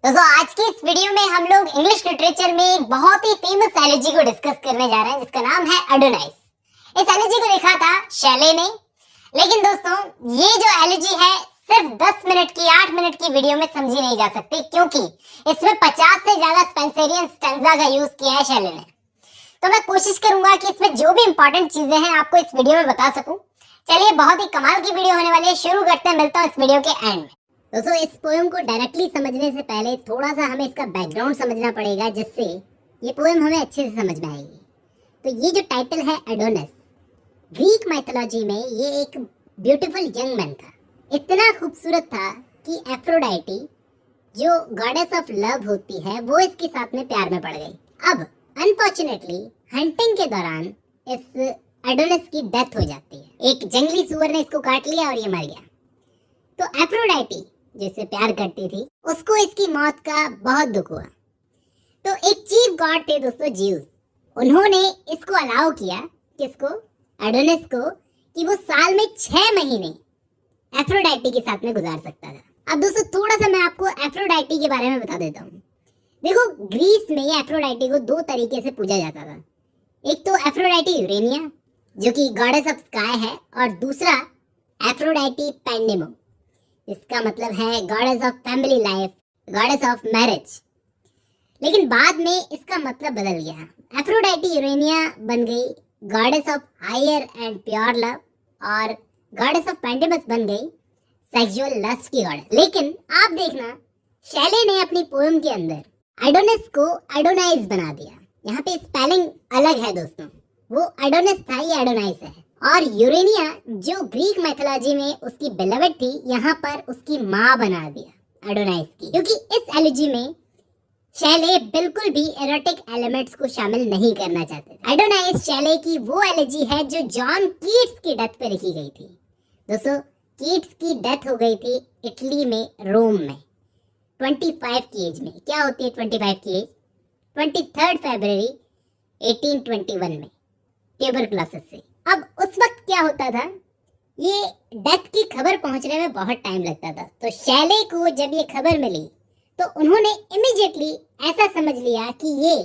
दोस्तों आज की इस वीडियो में हम लोग इंग्लिश लिटरेचर में एक बहुत ही फेमस एलर्जी को डिस्कस करने जा रहे हैं जिसका नाम है एडोनाइज। इस एलर्जी को लिखा था शैले ने। लेकिन दोस्तों ये जो एलर्जी है सिर्फ 10 मिनट की 8 मिनट की वीडियो में समझी नहीं जा सकती, क्योंकि इसमें 50 से ज्यादा स्पेंसरियन स्टेंजा का यूज किया है शैले ने। तो मैं कोशिश करूंगा कि इसमें जो भी इंपॉर्टेंट चीजें हैं आपको इस वीडियो में बता सकूं। चलिए बहुत ही कमाल की वीडियो होने वाली है, शुरू करते हैं। मिलता हूं इस वीडियो के एंड में। दोस्तों इस पोएम को डायरेक्टली समझने से पहले थोड़ा सा हमें इसका बैकग्राउंड समझना पड़ेगा, जिससे ये पोएम हमें अच्छे से समझ में आएगी। तो ये जो टाइटल है एडोनिस, ग्रीक माइथोलॉजी में ये एक ब्यूटीफुल यंग मैन था। इतना खूबसूरत था कि एफ्रोडाइटी जो गॉडेस ऑफ लव होती है वो इसके साथ में प्यार में पड़ गई। अब अनफॉर्चुनेटली हंटिंग के दौरान इस एडोनिस की डेथ हो जाती है। एक जंगली सुअर ने इसको काट लिया और ये मर गया। तो एफ्रोडाइटी जिससे प्यार करती थी उसको इसकी मौत का बहुत दुख हुआ। तो एक चीफ गॉड थे दोस्तों, ज्यूस। उन्होंने इसको अलाउ किया, किसको, एडोनिस को, कि वो साल में 6 महीने एफ्रोडाइटी के साथ में गुजार सकता था। अब दोस्तों थोड़ा सा मैं आपको एफ्रोडाइटी के बारे में बता देता हूँ। देखो ग्रीस में एफ्रोडाइटी को 2 तरीके से पूजा जाता था। एक तो एफ्रोडाइटी यूरेनिया जो कि गॉडेस ऑफ स्काई है, और दूसरा एफ्रोडाइटी पेंडेमो, इसका मतलब है goddess of family life, goddess of marriage. लेकिन बाद में इसका मतलब बदल गया। एफ्रोडाइटी यूरेनिया बन गई goddess of higher and pure love, और गॉडेस ऑफ पेंडेमस बन गई सेक्सुअल लस्ट की गॉडेस। लेकिन आप देखना शैले ने अपनी पोएम के अंदर एडोनिस को एडोनाइज बना दिया। यहाँ पे स्पेलिंग अलग है दोस्तों, वो एडोनिस था, ये एडोनाइज है। और यूरेनिया जो ग्रीक मैथोलॉजी में उसकी बेलवेट थी, यहाँ पर उसकी माँ बना दिया एडोनाइज की, क्योंकि इस एलर्जी में शैले बिल्कुल भी एरोटिक एलिमेंट्स को शामिल नहीं करना चाहते। एडोनाइज शैले की वो एलर्जी है जो जॉन कीट्स की डेथ पे लिखी गई थी। दोस्तों कीट्स की डेथ हो गई थी इटली में, रोम में, 25 की एज में। क्या होती है 25 की एज? 23 फरवरी 1821 में ट्यूबरकुलोसिस से। अब उस वक्त क्या होता था, ये डेथ की खबर पहुंचने में बहुत टाइम लगता था। तो शैले को जब ये खबर मिली तो उन्होंने इमीडिएटली ऐसा समझ लिया कि ये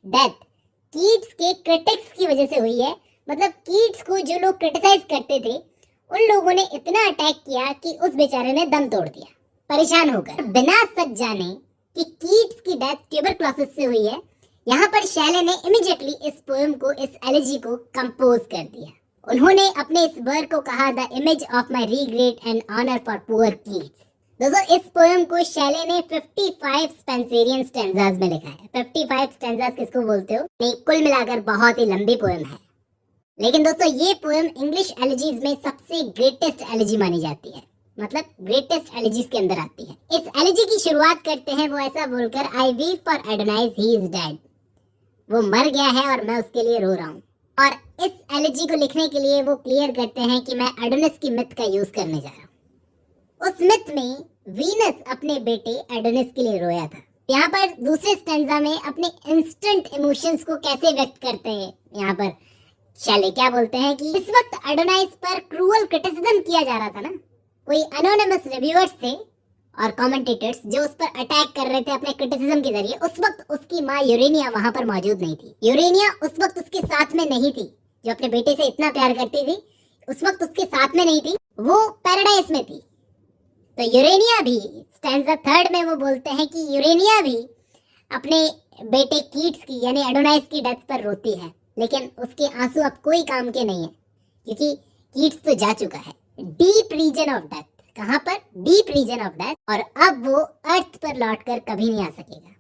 डेथ कीट्स के क्रिटिक्स की वजह से हुई है। मतलब कीट्स को जो लोग क्रिटिसाइज करते थे उन लोगों ने इतना अटैक किया कि उस बेचारे ने दम तोड़ दिया, परेशान होकर, बिना सच जाने कि कीट्स की डेथ ट्यूबरकुलोसिस से हुई है। यहाँ पर शैले ने इमीडिएटली इस पोएम को, इस एलर्जी को कंपोज कर दिया। उन्होंने अपने इस वर्क को कहा the image of my regret and honour for poor Keats. दोस्तों इस पोएम को शैले ने 55 स्पेंसरियन स्टेंजास में लिखा है। 55 स्टेंजास किसको बोलते हो? नहीं, कुल मिलाकर बहुत ही लंबी पोएम है। लेकिन दोस्तों ये पोएम इंग्लिश एलर्जीज में सबसे ग्रेटेस्ट एलर्जी मानी जाती है, मतलब ग्रेटेस्ट एलर्जीज के अंदर आती है। इस एलर्जी की शुरुआत करते हैं वो ऐसा बोलकर, I weep for Adonais, he is dead. वो मर गया है और मैं उसके लिए रो रहा हूँ। और इस एलर्जी को लिखने के लिए वो क्लियर करते हैं कि मैं एडोनिस की मिथ का यूज करने जा रहा हूँ। उस मिथ में वीनस अपने बेटे एडोनिस के लिए रोया था। यहाँ पर दूसरे स्टेंजा में अपने इंस्टेंट इमोशंस को कैसे व्यक्त करते हैं, यहाँ पर शैले क्या बोलते हैं कि इस वक्त एडोनाइस पर क्रूअल क्रिटिसिज्म किया जा रहा था ना। कोई अनोनिमस रिव्यूअर्स थे और कमेंटेटर्स जो उस पर अटैक कर रहे थे अपने क्रिटिसिज्म के जरिए। उस वक्त उसकी माँ यूरेनिया वहां पर मौजूद नहीं थी। यूरेनिया उस वक्त उसके साथ में नहीं थी, जो अपने बेटे से इतना प्यार करती थी, उस वक्त उसके साथ में नहीं थी, वो पैराडाइस में थी। तो यूरेनिया भी स्टैंजा 3 में वो बोलते हैं कि यूरेनिया भी अपने बेटे कीट्स की यानी एडोनाइस की डेथ पर रोती है, लेकिन उसके आंसू अब कोई काम के नहीं है, क्योंकि कीट्स तो जा चुका है डीप रीजन ऑफ डेथ। कहां पर? Deep region of death. और अब वो अर्थ पर लौटकर कभी नहीं आ सकेगा।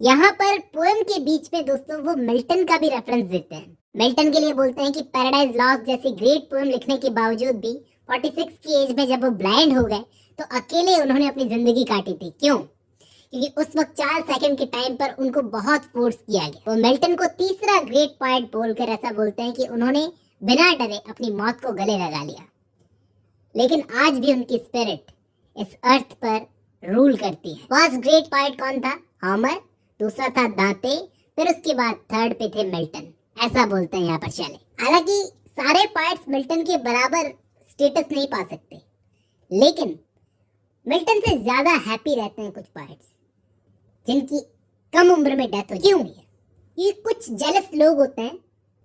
यहाँ पर पोएम के बीच में दोस्तों वो मिल्टन का भी रेफरेंस देते हैं। मिल्टन के लिए बोलते हैं कि पैराडाइज लॉस्ट जैसी ग्रेट पोएम लिखने के बावजूद भी 46 की एज में जब वो ब्लाइंड हो गए तो अकेले उन्होंने अपनी जिंदगी काटी थी। क्यों? क्योंकि उस वक्त 4 सेकंड के टाइम पर उनको बहुत फोर्स किया गया। वो मिल्टन को तीसरा ग्रेट पॉइंट बोलकर ऐसा बोलते हैं कि उन्होंने बिना डरे अपनी मौत को गले लगा लिया, लेकिन आज भी उनकी स्पिरिट इस अर्थ पर रूल करती है। फर्स्ट ग्रेट पॉइंट कौन था? होमर, दूसरा था दांते, फिर उसके बाद 3rd पे थे मिल्टन। ऐसा बोलते हैं यहाँ पर शैले। हालांकि सारे पॉइंट्स मिल्टन के बराबर स्टेटस नहीं पा सकते, लेकिन मिल्टन से ज्यादा हैप्पी रहते हैं कुछ पॉइंट्स। जिनकी कम उम्र में डेथ हो क्यों हुई है? ये कुछ जेलस लोग होते हैं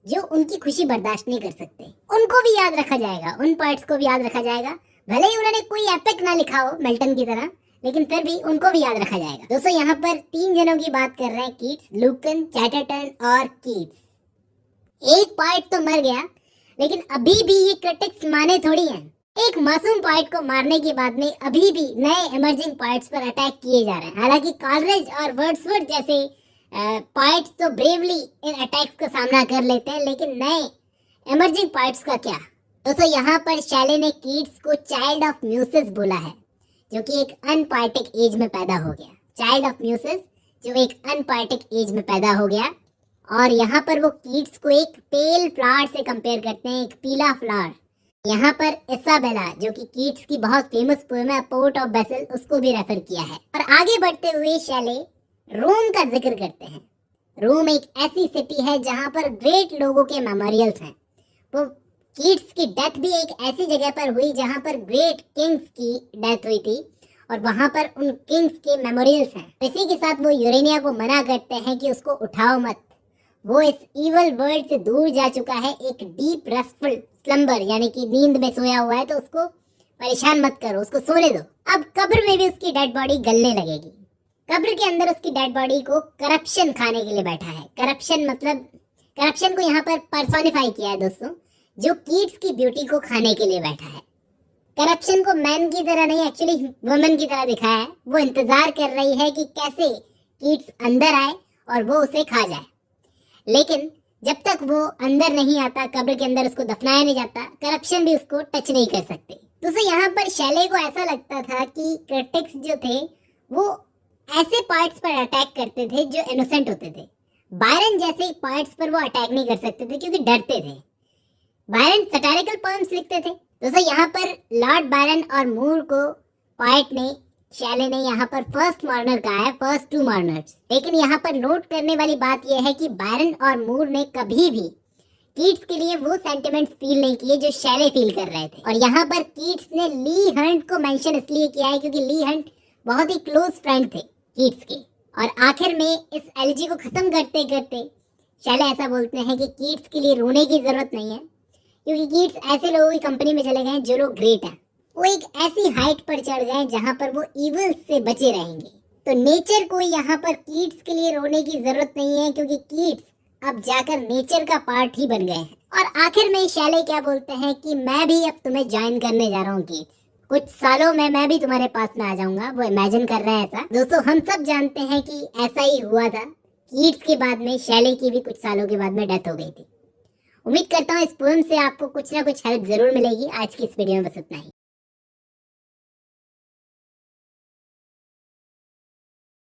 जो उनकी खुशी बर्दाश्त नहीं कर सकते। उनको भी याद रखा जाएगा, उन पार्ट्स को भी याद रखा जाएगा, भले ही उन्होंने कोई एपिक ना लिखा हो मेल्टन की तरह, लेकिन फिर भी उनको भी याद रखा जाएगा। दोस्तों यहाँ पर 3 जनों की बात कर रहे हैं, कीट्स, लुकन, चैटरटन और कीट्स। एक पार्ट तो मर गया, लेकिन अभी भी ये क्रिटिक्स माने थोड़ी हैं। एक मासूम पार्ट को मारने के बाद में अभी भी नए इमर्जिंग पार्ट्स पर अटैक किए जा रहे हैं। हालांकि कॉलरेज और वर्ड्सवर्थ जैसे पार्ट्स तो ब्रेवली इन अटैक्स का सामना कर लेते हैं, लेकिन नए इमर्जिंग पार्ट्स का क्या? दोस्तों यहाँ पर शैले ने कीट्स को चाइल्ड ऑफ म्यूसिस बोला है, जो कि एक अनपोएटिक एज में पैदा हो गया। चाइल्ड ऑफ म्यूसिस जो एक अनपोएटिक एज में पैदा हो गया, और यहाँ पर वो कीट्स को एक पेल फ्लावर से कंपेयर करते हैं, एक पीला फ्लावर। यहाँ पर इसाबेला जो कि कीट्स की बहुत फेमस पोएम है पोर्ट ऑफ बेसल, उसको भी रेफर किया है। और आगे बढ़ते हुए शैले रोम का जिक्र करते हैं। रोम एक ऐसी सिटी है जहाँ पर ग्रेट लोगों के मेमोरियल्स हैं। वो कीट्स की डेथ भी एक ऐसी जगह पर हुई जहाँ पर ग्रेट किंग्स की डेथ हुई थी, और वहाँ पर उन किंग्स के मेमोरियल्स हैं। इसी के साथ वो यूरेनिया को मना करते हैं कि उसको उठाओ मत, वो इस इवल वर्ल्ड से दूर जा चुका है, एक डीप रेस्टफुल स्लम्बर यानी कि नींद में सोया हुआ है, तो उसको परेशान मत करो, उसको सोने दो। अब कब्र में भी उसकी डेड बॉडी गलने लगेगी। कब्र के अंदर उसकी डेड बॉडी को करप्शन खाने के लिए बैठा है। करप्शन मतलब, करप्शन को यहाँ पर पर्सोनिफाई किया है दोस्तों, जो कीट्स की ब्यूटी को खाने के लिए बैठा है। करप्शन को मैन की तरह नहीं, एक्चुअली वुमेन की तरह दिखाया है। वो इंतजार कर रही है कि कैसे कीट्स अंदर आए और वो उसे खा जाए, लेकिन जब तक वो अंदर नहीं आता, कब्र के अंदर उसको दफनाया नहीं जाता, करप्शन भी उसको टच नहीं कर सकते। दोस्तों यहाँ पर शैले को ऐसा लगता था कि क्रिटिक्स जो थे वो ऐसे पार्ट्स पर अटैक करते थे जो इनोसेंट होते थे। बायरन जैसे पार्ट्स पर वो अटैक नहीं कर सकते थे क्योंकि डरते थे। बायरन सटारिकल पोएम्स लिखते थे। दोस्तों यहाँ पर लॉर्ड बायरन और मूर को पोएट ने, शैले ने यहाँ पर फर्स्ट मॉर्नर कहा है, फर्स्ट 2 मॉर्नर्स। लेकिन यहाँ पर नोट करने वाली बात यह है कि बायरन और मूर ने कभी भी कीट्स के लिए वो सेंटिमेंट्स फील नहीं किए जो शैले फील कर रहे थे। और यहाँ पर कीट्स ने ली हंट को मेंशन इसलिए किया है क्योंकि ली हंट बहुत ही क्लोज फ्रेंड थे कीट्स के। और आखिर में इस एलिजी को खत्म करते करते शैले ऐसा बोलते हैं कि कीट्स के लिए रोने की जरूरत नहीं है, क्योंकि कीट्स ऐसे लोगों की कंपनी में चले गए जो लोग ग्रेट हैं। वो एक ऐसी हाइट पर चढ़ गए जहां पर वो इविल से बचे रहेंगे। तो नेचर को यहाँ पर कीट्स के लिए रोने की जरूरत नहीं है, क्योंकि कीट्स अब जाकर नेचर का पार्ट ही बन गए हैं। और आखिर में शैले क्या बोलते हैं कि मैं भी अब तुम्हें ज्वाइन करने जा रहा हूँ कीट्स, कुछ सालों में मैं भी तुम्हारे पास में आ जाऊंगा। वो इमेजिन कर रहे हैं ऐसा। दोस्तों हम सब जानते हैं कि ऐसा ही हुआ था। कीट्स के बाद में शैले की भी कुछ सालों के बाद में डेथ हो गई थी। उम्मीद करता हूँ इस पोएम से आपको कुछ ना कुछ हेल्प जरूर मिलेगी। आज की इस वीडियो में बस इतना ही।